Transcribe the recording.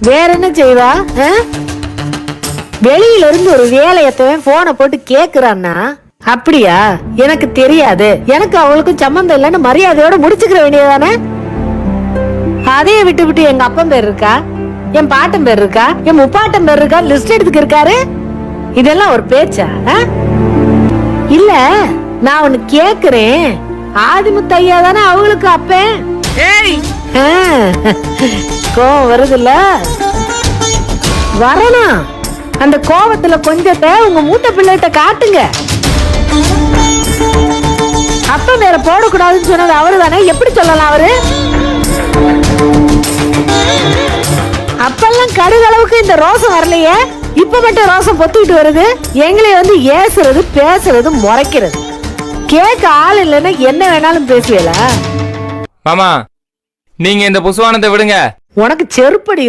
வேற என்ன செய்வா? வெளியில இருந்து ஒரு வேலையத்தவன் போனை போட்டு கேக்குறான்னா, அப்படியா எனக்கு தெரியாது, எனக்கு அவளுக்கும் சம்பந்தம் இல்லைன்னு மரியாதையோட முடிச்சுக்கிற வேண்டியதானே? அதைய விட்டு விட்டு எங்க அப்பன் பேர் இருக்கா, என் பாட்டன் பேர் இருக்கா, என் முப்பாட்டன் பேர் இருக்கா லிஸ்ட் எடுத்துக்கு இருக்காரு. இதெல்லாம் ஒரு பேச்சா? இல்ல நான் ஒண்ணு கேக்குறேன். ஆதிமுத்தையா தானே அவங்களுக்கு அப்பேன். கோவம் வருதுல்ல, வரணும். அந்த கோவத்துல கொஞ்சத்தை உங்க மூத்த பிள்ளைகிட்ட காட்டுங்க. அப்ப வேற போடக்கூடாதுன்னு சொன்னது அவரு தானே, எப்படி சொல்லலாம் அவரு? அப்பெல்லாம் கடுகளவுக்கு இந்த ரோசம் வரலையே, இப்ப மட்டும் ரோசம் பொத்துக்கிட்டு வருது. எங்களை வந்து ஏசுறது பேசுறது முறைக்கிறது. கேட்க ஆள் இல்லைன்னா என்ன வேணாலும் பேசுவீல. மாமா, நீங்க இந்த புசுவானத்தை விடுங்க. உனக்கு செருப்படி